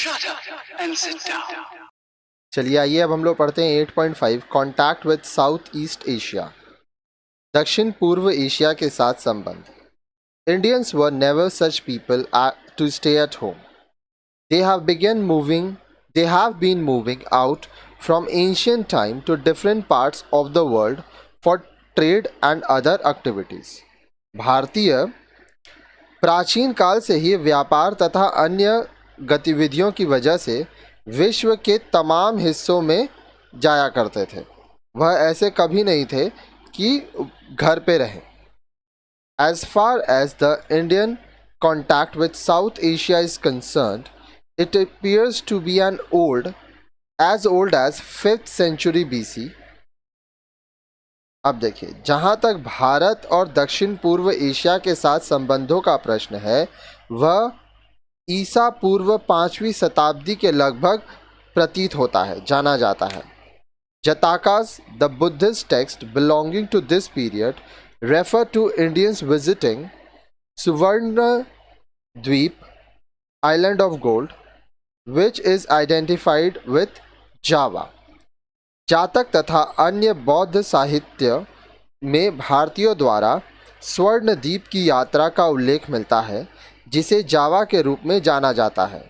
Shut up and sit down. चलिए आइए अब हम लोग पढ़ते हैं 8.5 contact with South East Asia, दक्षिण पूर्व एशिया के साथ संबंध. Indians were never such people to stay at home. They have been moving out from ancient time to different parts of the world for trade and other activities. भारतीय प्राचीन काल से ही व्यापार तथा अन्य गतिविधियों की वजह से विश्व के तमाम हिस्सों में जाया करते थे. वह ऐसे कभी नहीं थे कि घर पे रहें. As far as the Indian contact with South Asia is concerned, it appears to be as old as 5th century BC. अब देखिए, जहाँ तक भारत और दक्षिण पूर्व एशिया के साथ संबंधों का प्रश्न है, वह ईसा पूर्व 5वीं शताब्दी के लगभग प्रतीत होता है, जाना जाता है. Jatakas, the Buddhist text belonging to this period, refer to Indians visiting Suvarna Dweep, island of gold, which is identified with Java. जातक तथा अन्य बौद्ध साहित्य में भारतीयों द्वारा स्वर्ण द्वीप की यात्रा का उल्लेख मिलता है, जिसे जावा के रूप में जाना जाता है.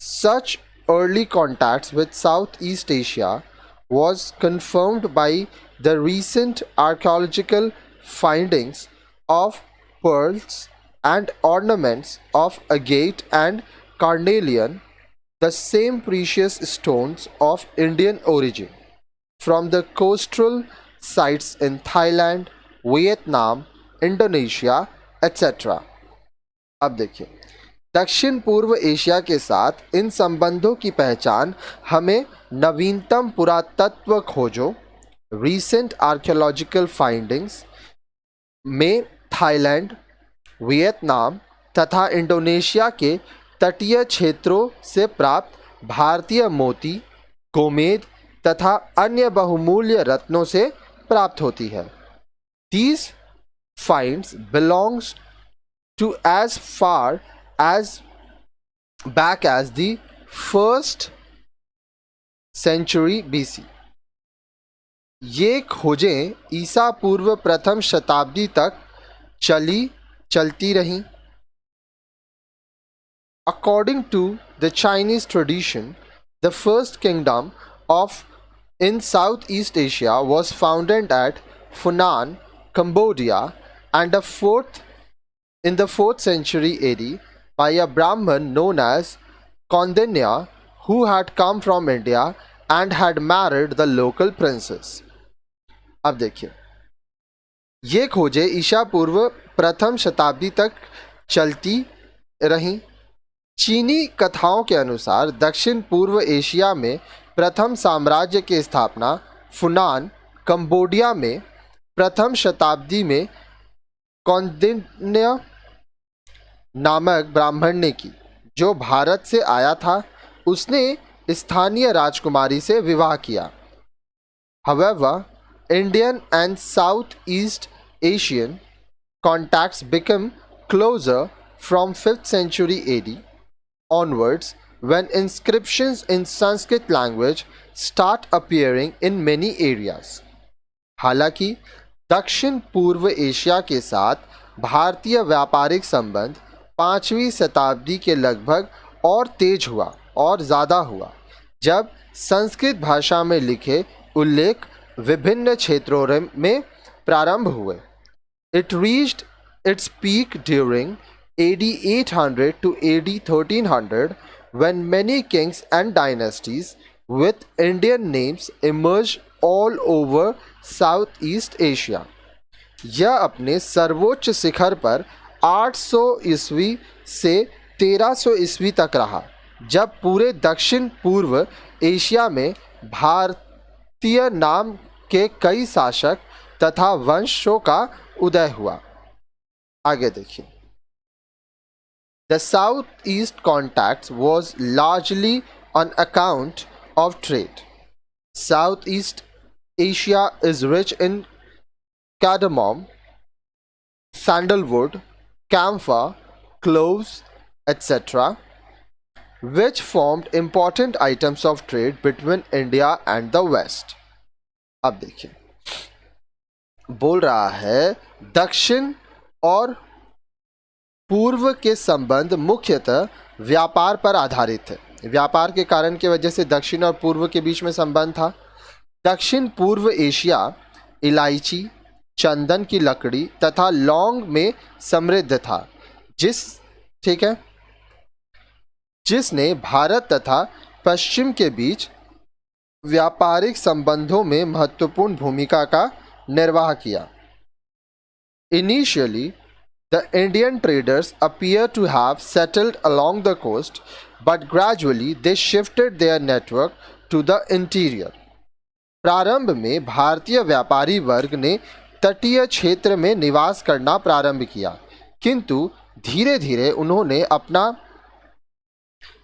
Such early contacts with Southeast Asia was confirmed by the recent archaeological findings of pearls and ornaments of agate and carnelian, the same precious stones of Indian origin, from the coastal sites in Thailand, Vietnam, Indonesia, etc. अब देखिए, दक्षिण पूर्व Asia के साथ इन संबंधों की पहचान हमें नवीनतम पुरातत्व खोजों recent archaeological findings में थाईलैंड, वियतनाम तथा इंडोनेशिया के तटीय क्षेत्रों से प्राप्त भारतीय मोती, गोमेद तथा अन्य बहुमूल्य रत्नों से प्राप्त होती है. These finds belongs to as far as back as the 1st century BC. ये खोजें ईसा पूर्व प्रथम शताब्दी तक चलती रहीं. According to the Chinese tradition, the first kingdom in Southeast Asia was founded at Funan, Cambodia, and in the 4th century AD by a Brahmin known as Kaundinya, who had come from India and had married the local princess. अब देखिए, ये खोजें ईसा पूर्व प्रथम शताब्दी तक चलती रहीं. चीनी कथाओं के अनुसार दक्षिण पूर्व एशिया में प्रथम साम्राज्य की स्थापना फुनान, कंबोडिया में प्रथम शताब्दी में कौंडिन्य नामक ब्राह्मण ने की, जो भारत से आया था. उसने स्थानीय राजकुमारी से विवाह किया. However, Indian and Southeast Asian contacts become closer from 5th century AD onwards, when inscriptions in Sanskrit language start appearing in many areas. हालांकि दक्षिण पूर्व एशिया के साथ भारतीय व्यापारिक संबंध 5वीं शताब्दी के लगभग और तेज हुआ और ज़्यादा हुआ, जब संस्कृत भाषा में लिखे उल्लेख विभिन्न क्षेत्रों में प्रारंभ हुए. It reached its peak during AD 800 to AD 1300, when many kings and dynasties with Indian names emerged all over Southeast Asia. यह अपने सर्वोच्च शिखर पर 800 ईस्वी से 1300 ईस्वी तक रहा, जब पूरे दक्षिण पूर्व एशिया में भारतीय नाम के कई शासक तथा वंशों का उदय हुआ. आगे देखिए. The Southeast contacts was largely on account of trade. Southeast Asia is rich in cardamom, sandalwood, camphor, cloves, etc., which formed important items of trade between India and the West. अब देखिए, बोल रहा है दक्षिण और पूर्व के संबंध मुख्यतः व्यापार पर आधारित थे। व्यापार के कारण की वजह से दक्षिण और पूर्व के बीच में संबंध था। दक्षिण पूर्व एशिया इलायची, चंदन की लकड़ी तथा लौंग में समृद्ध था, जिसने भारत तथा पश्चिम के बीच व्यापारिक संबंधों में महत्वपूर्ण भूमिका का निर्वाह किया। Initially, the Indian traders appear to have settled along the coast, but gradually they shifted their network to the interior. प्रारंभ में भारतीय व्यापारी वर्ग ने तटीय क्षेत्र में निवास करना प्रारंभ किया, किंतु धीरे धीरे उन्होंने अपना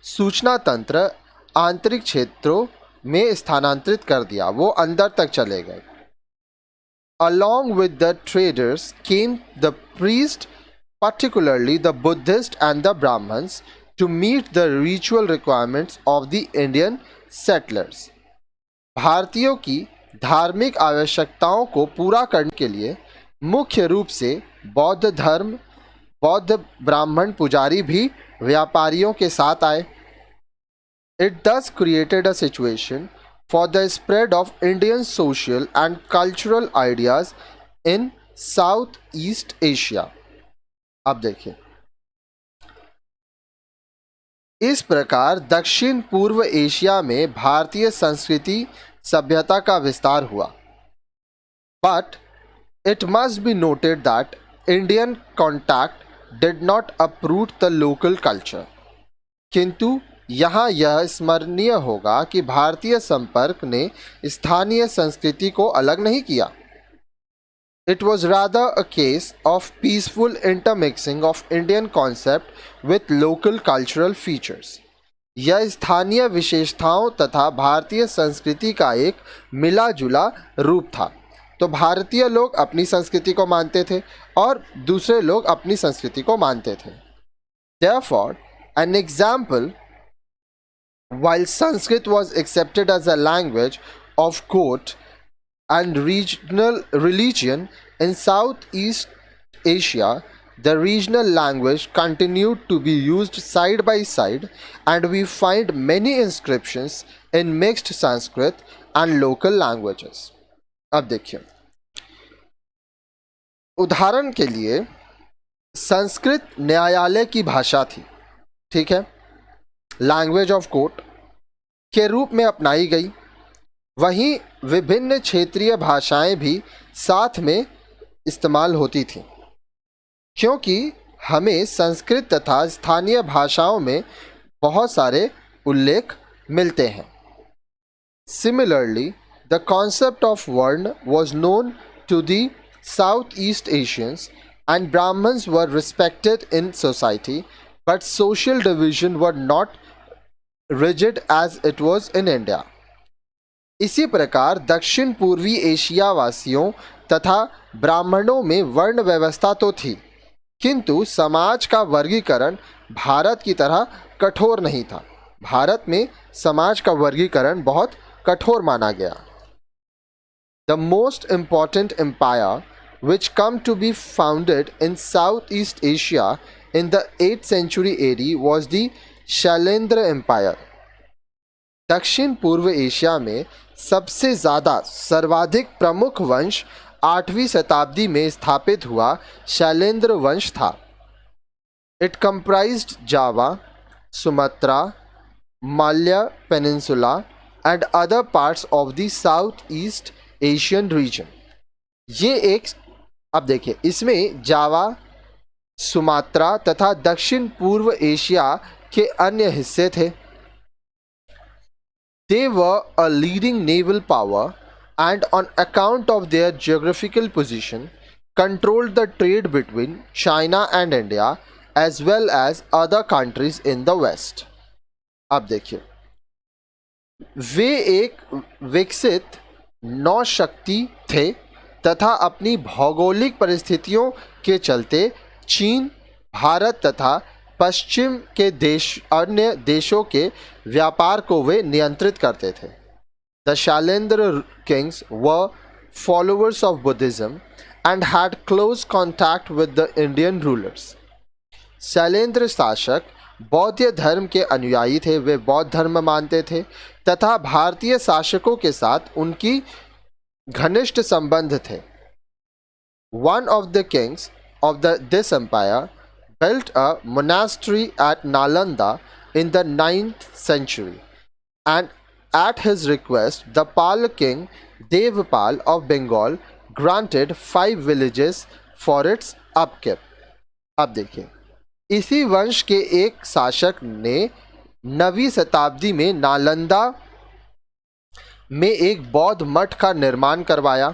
सूचना तंत्र आंतरिक क्षेत्रों में स्थानांतरित कर दिया, वो अंदर तक चले गए। Along with the traders came the priests, particularly the Buddhists and the Brahmins, to meet the ritual requirements of the Indian settlers. भारतीयों की धार्मिक आवश्यकताओं को पूरा करने के लिए मुख्य रूप से बौद्ध ब्राह्मण पुजारी भी व्यापारियों के साथ आए। It thus created a situation for the spread of Indian social and cultural ideas in Southeast Asia. अब देखिए, इस प्रकार दक्षिण पूर्व एशिया में भारतीय संस्कृति सभ्यता का विस्तार हुआ। But it must be noted that Indian contact did not uproot the local culture. किंतु यहाँ यह स्मरणीय होगा कि भारतीय संपर्क ने स्थानीय संस्कृति को अलग नहीं किया। It was rather a case of peaceful intermixing of Indian concept with local cultural features. यह स्थानीय विशेषताओं तथा भारतीय संस्कृति का एक मिला जुला रूप था। तो भारतीय लोग अपनी संस्कृति को मानते थे और दूसरे लोग अपनी संस्कृति को मानते थे। Therefore, an example, while Sanskrit was accepted as a language of court and regional religion in Southeast Asia, the regional language continued to be used side by side, and we find many inscriptions in mixed Sanskrit and local languages. अब देखिए, उदाहरण के लिए संस्कृत न्यायालय की भाषा थी, ठीक है, लैंग्वेज ऑफ कोर्ट के रूप में अपनाई गई। वहीं विभिन्न क्षेत्रीय भाषाएं भी साथ में इस्तेमाल होती थीं, क्योंकि हमें संस्कृत तथा स्थानीय भाषाओं में बहुत सारे उल्लेख मिलते हैं। Similarly, the concept of Varna was known to the Southeast Asians, and Brahmins were respected in society, but social division were not rigid as it was in India. इसी प्रकार दक्षिण पूर्वी एशिया वासियों तथा ब्राह्मणों में वर्ण व्यवस्था तो थी, किंतु समाज का वर्गीकरण भारत की तरह कठोर नहीं था। भारत में समाज का वर्गीकरण बहुत कठोर माना गया। The most important empire which come to be founded in Southeast Asia in the 8th century AD was the Shailendra empire. दक्षिण पूर्व एशिया में सबसे ज़्यादा सर्वाधिक प्रमुख वंश 8वीं शताब्दी में स्थापित हुआ शैलेंद्र वंश था। It comprised Java, Sumatra, Mallya peninsula and other parts of the south east Asian region. ये एक, अब देखिए, इसमें जावा, सुमात्रा तथा दक्षिण पूर्व एशिया के अन्य हिस्से थे। They were a leading naval power and on account of their geographical position controlled the trade between China and India as well as other countries in the West. अब देखिए, वे एक विकसित नौशक्ति थे तथा अपनी भौगोलिक परिस्थितियों के चलते चीन, भारत तथा पश्चिम के अन्य देशों के व्यापार को वे नियंत्रित करते थे। The Shailendra Kings were followers of Buddhism and had close contact with the Indian rulers. Shailendra शासक बौद्ध धर्म के अनुयायी थे, वे बौद्ध धर्म मानते थे तथा भारतीय शासकों के साथ उनकी घनिष्ठ संबंध थे। One of the kings of this empire built a monastery at Nalanda in the 9th century, and at his request, the Pal king Devpal of Bengal granted 5 villages for its upkeep. अब देखिए, इसी वंश के एक शासक ने 9वीं शताब्दी में नालंदा में एक बौद्ध मठ का निर्माण करवाया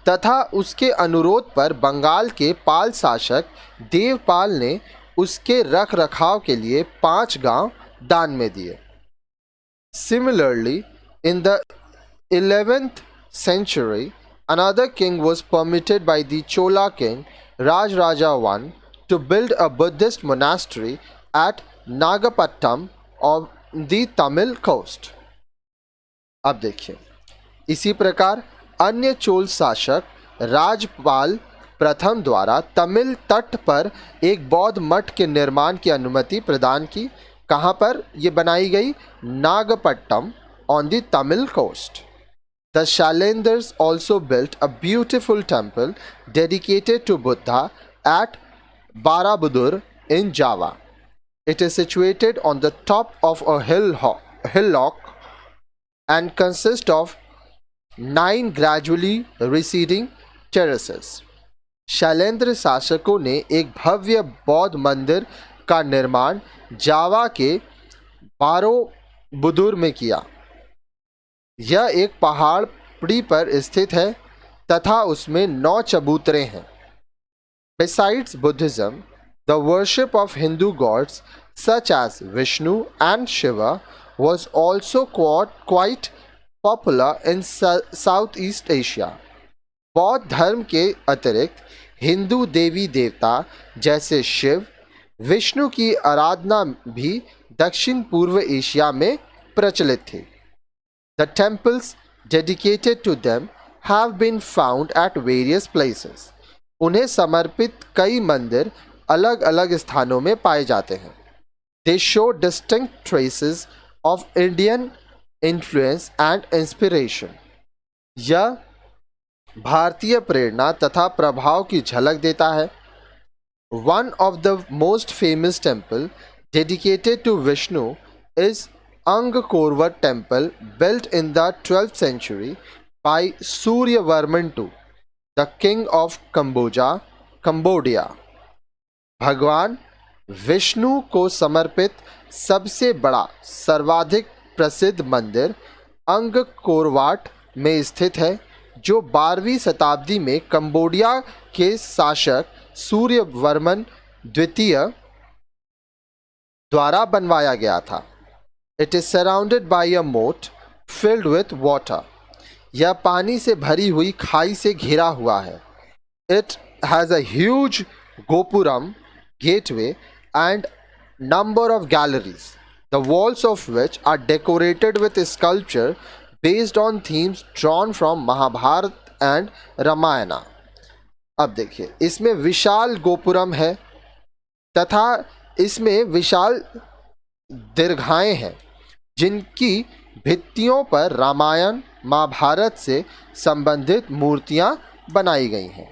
तथा उसके अनुरोध पर बंगाल के पाल शासक देवपाल ने उसके रख रखाव के लिए 5 गांव दान में दिए। Similarly, in the 11th century, another king was permitted by the Chola king Rajaraja I to build a Buddhist monastery at Nagapattam of the Tamil coast. अब देखिए, इसी प्रकार अन्य चोल शासक राजपाल प्रथम द्वारा तमिल तट पर एक बौद्ध मठ के निर्माण की अनुमति प्रदान की। कहाँ पर ये बनाई गई? Nagapattam on the Tamil coast. The Shailendras also built a beautiful temple dedicated to Buddha at Borobudur in Java. It is situated on the top of a hillock and consists of 9 gradually receding terraces. Shailendra शासकों ने एक भव्य बौद्ध मंदिर का निर्माण जावा के बारोबुदुर में किया। यह एक पहाड़ी पर स्थित है तथा उसमें 9 चबूतरे हैं। Besides Buddhism, the worship of Hindu gods such as Vishnu and Shiva was also quite popular in Southeast Asia. बौद्ध धर्म के अतिरिक्त हिंदू देवी देवता जैसे शिव, विष्णु की आराधना भी दक्षिण पूर्व एशिया में प्रचलित थी। The temples dedicated to them have been found at various places. उन्हें समर्पित कई मंदिर अलग अलग स्थानों में पाए जाते हैं। They show distinct traces of Indian influence and inspiration. यह भारतीय प्रेरणा तथा प्रभाव की झलक देता है। One of the most famous temple dedicated to Vishnu is Angkor temple built in the 12th century by Suryavarman II, the king of Cambodia. भगवान विष्णु को समर्पित सबसे बड़ा सर्वाधिक प्रसिद्ध मंदिर अंगकोरवाट में स्थित है, जो 12वीं शताब्दी में कंबोडिया के शासक सूर्यवर्मन द्वितीय द्वारा बनवाया गया था। इट इज सराउंडेड बाय अ मोट फिल्ड विथ वाटर। यह पानी से भरी हुई खाई से घिरा हुआ है। It has a huge gopuram gateway and number of galleries, the walls of which are decorated with sculpture based on themes drawn from Mahabharata and Ramayana. अब देखिए, इसमें विशाल गोपुरम है तथा इसमें विशाल दीर्घाएं हैं जिनकी भित्तियों पर रामायण महाभारत से संबंधित मूर्तियां बनाई गई हैं।